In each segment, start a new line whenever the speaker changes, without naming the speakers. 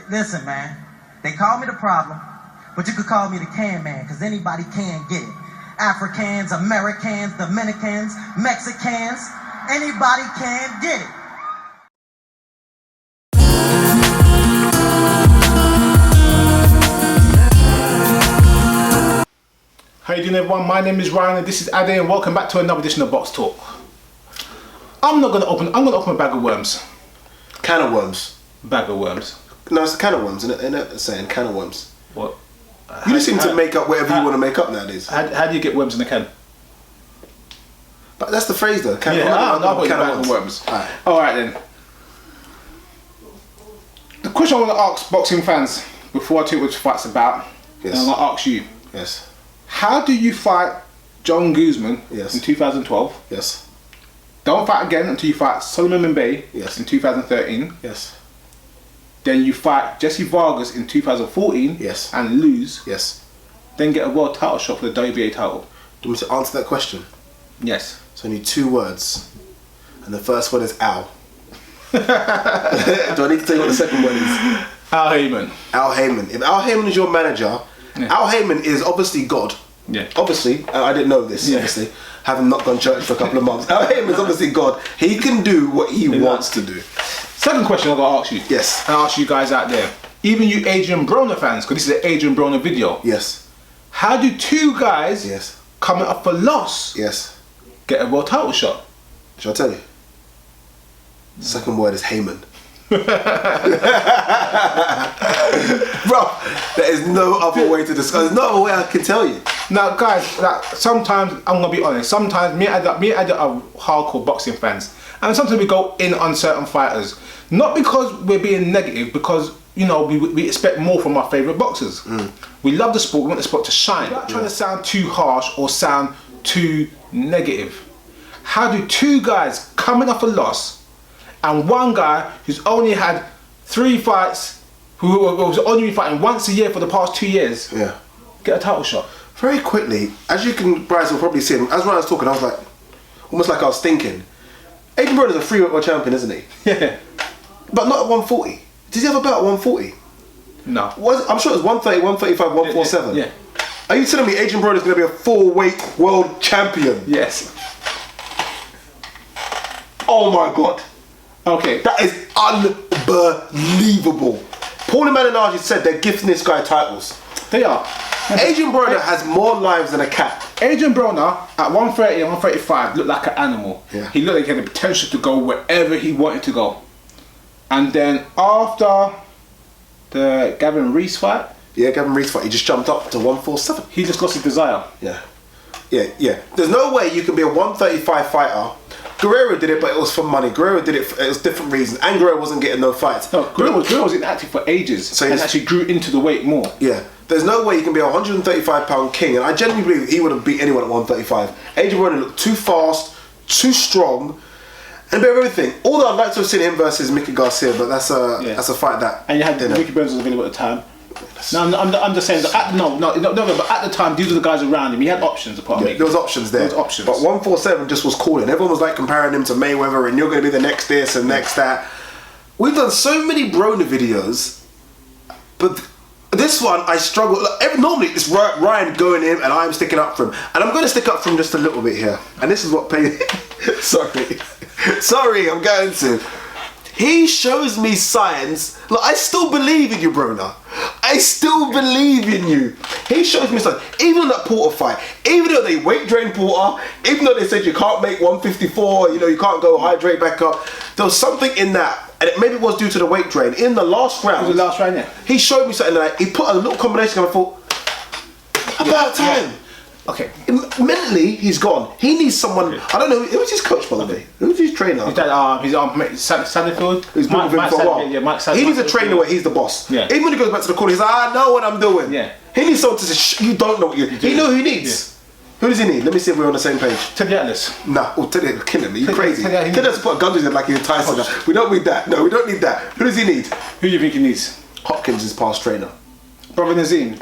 Listen, man. They call me the problem, but you could call me the can man, because anybody can get it. Africans, Americans, Dominicans, Mexicans, anybody can get it.
How you doing, everyone? My name is Ryan and this is Adrien, and welcome back to another edition of Boxtalk. I'm gonna open a bag of worms.
Can of worms.
Bag of worms.
No, it's a can of worms, isn't it? Saying can of worms.
What?
You just seem to make up whatever you want to make up nowadays.
How do you get worms in a can?
But that's the phrase though. Can
of worms. Alright then. The question I want to ask boxing fans before I tell you what the fight's about,
yes.
and I'm going to ask you.
Yes.
How do you fight John Guzman in 2012?
Yes.
Don't fight again until you fight Solomon Mbaye in 2013.
Yes.
Then you fight Jesse Vargas in 2014 and lose.
Yes.
Then get a world title shot for the WBA title.
Do you want me to answer that question?
Yes.
So I need 2 words. And the first one is Al. Do I need to tell you what the second word is?
Al Heyman.
Al Heyman. If Al Heyman is your manager, Al Heyman is obviously God.
Yeah.
Obviously, I didn't know this, obviously, having not gone to church for a couple of months. Al Heyman is obviously God. He can do what he wants to do.
Second question I've got to ask you.
Yes.
I'll ask you guys out there. Even you Adrien Broner fans, because this is an Adrien Broner video.
Yes.
How do 2 guys coming up for loss get a world title shot?
Shall I tell you? The second word is Heyman. Bro, there is no other way to discuss. There's no other way I can tell you.
Now, guys, sometimes I'm gonna be honest. Sometimes me and Ed are hardcore boxing fans, and sometimes we go in on certain fighters, not because we're being negative, because you know we expect more from our favorite boxers. We love the sport. We want the sport to shine. Without trying to sound too harsh or sound too negative. How do 2 guys coming off a loss, and one guy who's only had 3 fights, who was only fighting once a year for the past 2 years, get a title shot?
Very quickly, as you can, Bryce will probably see, as Ryan was talking, I was like, almost like I was thinking, Adrien Broner is a 3-weight world champion, isn't he?
Yeah.
But not at 140. Does he have a belt at 140?
No.
I'm sure it was 130, 135, 147.
Yeah.
Are you telling me Adrien Broner is going to be a 4-weight world champion?
Yes.
Oh my God.
Okay.
That is unbelievable. Paul and Malignaggi said they're gifting this guy titles.
They are.
Adrien Broner has more lives than a cat.
Adrien Broner at 130 and 135 looked like an animal.
Yeah.
He looked like he had the potential to go wherever he wanted to go. And then after the Gavin Rees fight,
he just jumped up to 147.
he just lost his desire.
Yeah. There's no way you can be a 135 fighter. Guerrero did it, but it was for money. Guerrero did it, it was different reasons. And Guerrero wasn't getting no fights.
No, Guerrero was inactive for ages, so and actually grew into the weight more.
Yeah. There's no way you can be a 135-pound king, and I genuinely believe he would have beat anyone at 135. Adrien Broner looked too fast, too strong, and a bit of everything. Although I'd like to have seen him versus Mickey Garcia, but that's a fight that.
And you had Ricky Burns was available at the time. No, I'm just saying that but at the time, these were the guys around him. He had options apart from me.
There was options there.
There was options.
But 147 just was calling. Everyone was like comparing him to Mayweather, and you're going to be the next this and next that. We've done so many Broner videos, but this one I struggle. Normally it's Ryan going in and I'm sticking up for him, and I'm going to stick up for him just a little bit here. And this is what pays. Sorry, I'm going to. He shows me signs. Look, I still believe in you, Broner. I still believe in you. He shows me signs. Even in that Porter fight, even though they weight drained Porter, even though they said you can't make 154, you can't go hydrate back up, there was something in that, and maybe it was due to the weight drain. In the last round, he showed me something like, he put a little combination and I thought, about time.
Okay.
Mentally, he's gone. He needs someone. I don't know. Who was his coach, by the way? Who was his trainer?
His Satterfield.
He's been with him for a while.
Yeah, Mike Satterfield.
He needs a trainer where he's the boss.
Yeah.
Even when he goes back to the corner, he's like, I know what I'm doing.
Yeah.
He needs someone to say, you don't know what you do. He knows who he needs. Yeah. Who does he need? Let me see if we're on the same page.
Teddy Atlas.
Nah, Teddy killing me. You crazy. Teddy has put a gun to his head like he's Tyson. We don't need that. No, we don't need that. Who does he need?
Who do you think he needs?
Hopkins is past trainer.
Brother Nazim.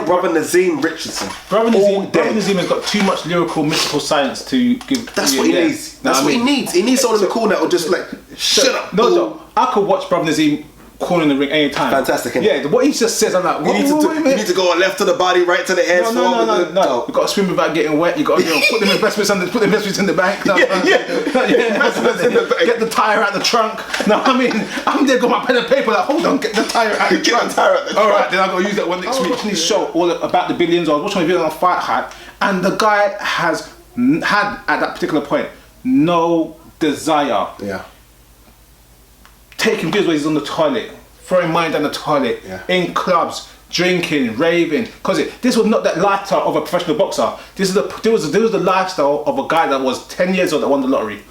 Brother Nazim Richardson.
Brother Nazim has got too much lyrical, mystical science to give.
That's what he needs. That's what he needs. He needs someone in the corner that will just like, shut up.
No. I could watch Brother Nazim corner in the ring anytime.
Fantastic, innit?
Yeah, what he just says, I'm like,
You need to go left to the body, right to the head.
No. You got to swim without getting wet. You got to put the investments in the bank.
Investments in the bank.
Get the tire out the trunk. No, I mean, I'm there got my pen and paper. Like, hold on, get the tire out the trunk. All right, then I got to use that one next week. Watching this show all about the billions. I was watching a video on Fight Hype, and the guy had at that particular point no desire.
Yeah.
Taking videos where he's on the toilet, throwing money down the toilet, in clubs, drinking, raving. Because this was not that lifestyle of a professional boxer. This was the lifestyle of a guy that was 10 years old that won the lottery.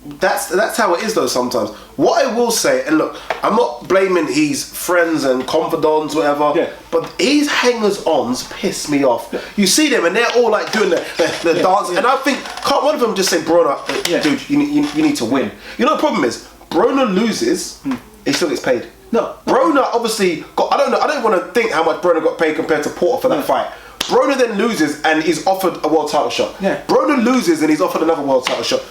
That's how it is though sometimes. What I will say, and look, I'm not blaming his friends and confidants, whatever, but his hangers-ons piss me off. You see them and they're all like doing the dance, and I think, can't one of them just say, Broner, dude, you need to win. You know the problem is, Broner loses, he still gets paid.
No.
Broner obviously got, I don't want to think how much Broner got paid compared to Porter for that fight. Broner then loses and he's offered a world title shot.
Yeah.
Broner loses and he's offered another world title shot.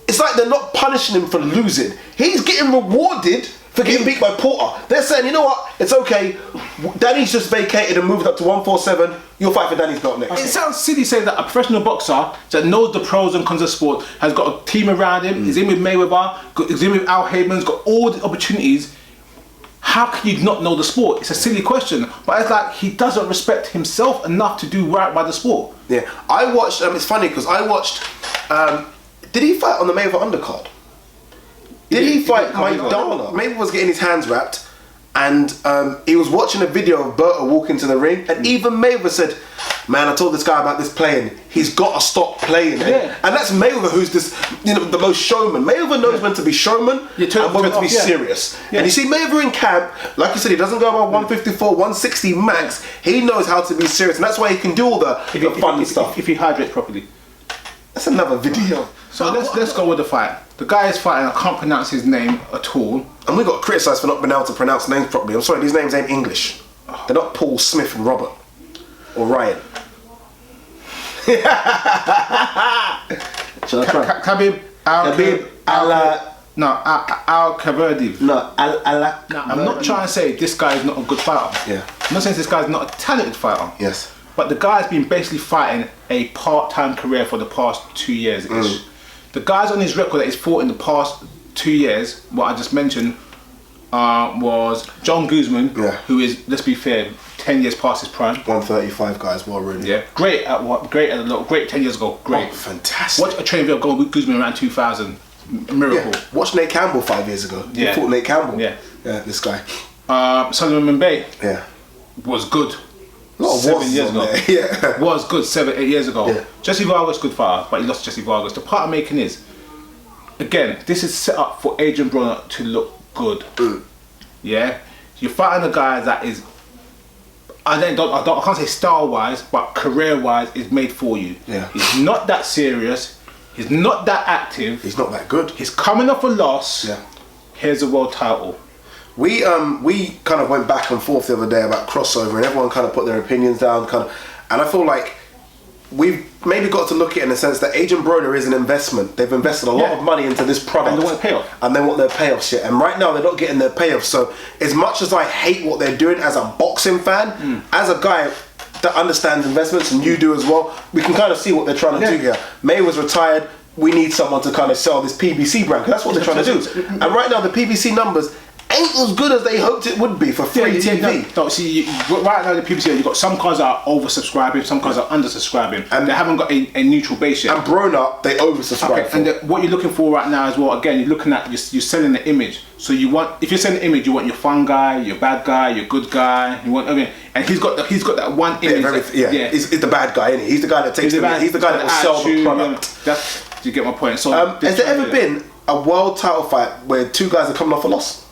It's like they're not punishing him for losing. He's getting rewarded for getting beat by Porter. They're saying, you know what, it's okay. Danny's just vacated and moved up to 147. You'll fight for Danny's belt next.
It sounds silly saying that a professional boxer that knows the pros and cons of sport has got a team around him, is in with Mayweather, is in with Al Heyman's, got all the opportunities. How can you not know the sport? It's a silly question, but it's like he doesn't respect himself enough to do right by the sport.
Yeah, I watched, it's funny because I watched, did he fight on the Mayweather undercard? Did he fight Maidana? Mayweather was getting his hands wrapped, and he was watching a video of Berto walk into the ring, and even Mayweather said, man, I told this guy about this playing. He's got to stop playing.
Yeah.
And that's Mayweather, who's this, the most showman. Mayweather knows when to be showman and when to be serious. Yeah. And you see Mayweather in camp, like you said, he doesn't go about 154, 160 max. He knows how to be serious, and that's why he can do all the funny stuff.
If he hydrates properly.
That's another video.
So let's go with the fight. The guy is fighting, I can't pronounce his name at all.
And we got criticised for not being able to pronounce names properly. I'm sorry, these names ain't English. They're not Paul, Smith and Robert. Or Ryan. Shall I try?
Khabib Al-Kaberdiv.
No,
I'm not trying to say this guy is not a good fighter.
Yeah.
I'm not saying this guy is not a talented fighter.
Yes.
But the guy's been basically fighting a part-time career for the past 2 years-ish. The guys on his record that he's fought in the past 2 years, what I just mentioned, was John Guzman, who is, let's be fair, 10 years past his prime.
135 guys, well really.
Yeah, great 10 years ago, great.
Oh, fantastic.
Watch a training video go with Guzman around 2000, miracle.
Yeah. Watch Nate Campbell 5 years ago.
Yeah.
He fought Nate Campbell.
Yeah.
Yeah, this guy.
Solomon Bay.
Yeah.
Was good.
A lot of
7 years ago.
Yeah.
Was good 7-8 years ago.
Yeah.
Jesse Vargas, good fighter, but he lost to Jesse Vargas. The part I'm making is, again, this is set up for Adrien Broner to look good. Yeah, you're fighting a guy that is, I can't say style-wise, but career-wise is made for you.
Yeah.
He's not that serious. He's not that active.
He's not that good.
He's coming off a loss.
Yeah.
Here's a world title.
We kind of went back and forth the other day about crossover, and everyone kind of put their opinions down, and I feel like we've maybe got to look at it in the sense that Adrien Broner is an investment. They've invested a lot of money into this product,
and they want a payoff.
And they want their payoff shit. And right now they're not getting their payoff. So as much as I hate what they're doing as a boxing fan, as a guy that understands investments, and you do as well, we can kind of see what they're trying to do here. May was retired. We need someone to kind of sell this PBC brand, because that's what they're trying to do. And right now the PBC numbers ain't as good as they hoped it would be for free TV.
No, see, right now the PBC, you've got some cars that are oversubscribing, some cars are undersubscribing, and they haven't got a neutral base yet.
And Broner, they oversubscribe.
Okay, and what you're looking for right now as well, again, you're looking at, you're selling the image. So you want, if you're selling the image, you want your fun guy, your bad guy, your good guy. You want, and he's got that one image.
He's the bad guy, isn't he? He's the guy that takes he's the guy that will sell the product.
You get my point. So
has there ever been a world title fight where two guys are coming off a loss?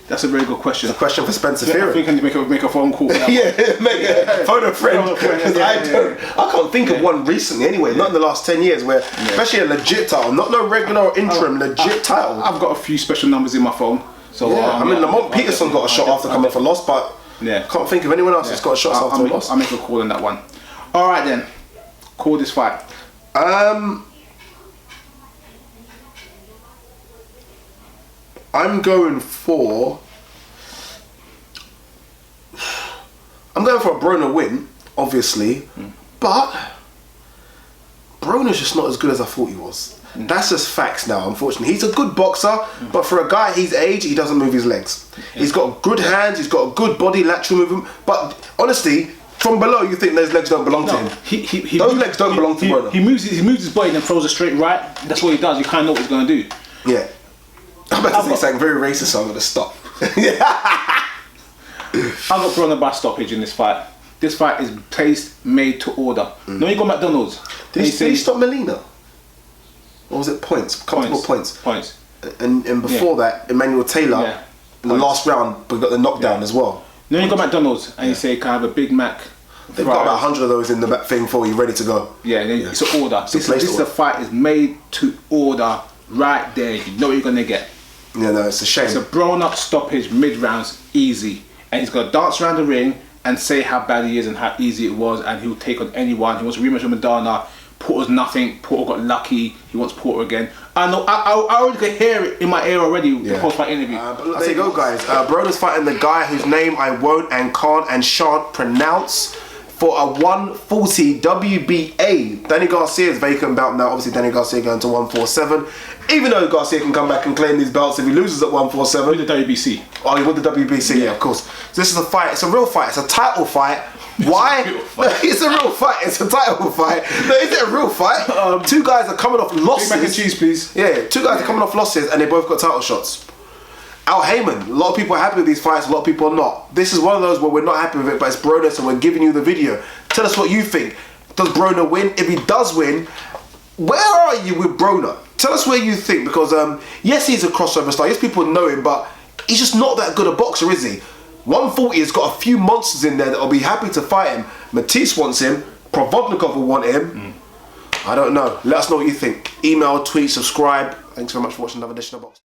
That's a very good question.
It's a question for Spencer Fearon.
I think I need to make a phone call.
Phone a friend. Because I can't think of one recently anyway, not in the last 10 years, where especially a legit title, not no regular or interim, legit title.
I've got a few special numbers in my phone. So
I mean, Lamont Peterson got a shot after coming off a loss, but I can't think of anyone else that's got a shot after a loss.
I'll make a call on that one. All right then, call this fight.
I'm going for a Broner win, obviously, but Broner's just not as good as I thought he was. That's just facts now, unfortunately. He's a good boxer, but for a guy his age, he doesn't move his legs. He's got good hands, he's got a good body, lateral movement, but honestly, from below you think those legs don't belong to him. Those legs don't belong to Broner.
He moves his body and then throws a straight right. That's what he does. You kind of know what he's going to do.
Yeah. I'm about to say something very racist, so I'm going to stop.
I got Broner by stoppage in this fight. This fight is placed, made to order. No, you got McDonald's.
Did he stop Melina? Or was it points? Comfortable points.
Points.
And before that, Emmanuel Taylor, in the last round, but got the knockdown as well.
No, you got McDonald's and you say, can I have a Big Mac?
They've got about 100 of those in the back thing for you, ready to go.
Yeah, and then it's an order. This is a fight is made to order right there. You know what you're going to get.
Yeah, no, it's a shame.
It's a Broner stoppage mid-rounds, easy. And he's going to dance around the ring and say how bad he is and how easy it was, and he'll take on anyone. He wants a rematch with Madonna. Porter's nothing. Porter got lucky. He wants Porter again. I know. I already could hear it in my ear already. The post-fight interview.
But there you go, guys. Broner's fighting the guy whose name I won't and can't and shan't pronounce for a 140 WBA. Danny Garcia's vacant belt now. Obviously, Danny Garcia going to 147. Even though Garcia can come back and claim these belts if he loses at 147.
With the WBC.
Oh, he won the WBC, yeah, of course. So this is a fight. It's a real fight. It's a title fight. Why? It's a real fight. It's a title fight. No, is it a real fight? Two guys are coming off losses.
Big mac and cheese, please.
Yeah, two guys are coming off losses and they both got title shots. Al Heyman, a lot of people are happy with these fights, a lot of people are not. This is one of those where we're not happy with it, but it's Broner, so we're giving you the video. Tell us what you think. Does Broner win? If he does win, where are you with Broner? Tell us where you think, because yes, he's a crossover star. Yes, people know him, but he's just not that good a boxer, is he? 140 has got a few monsters in there that will be happy to fight him. Matisse wants him. Provodnikov will want him. I don't know. Let us know what you think. Email, tweet, subscribe. Thanks very much for watching another edition of Box.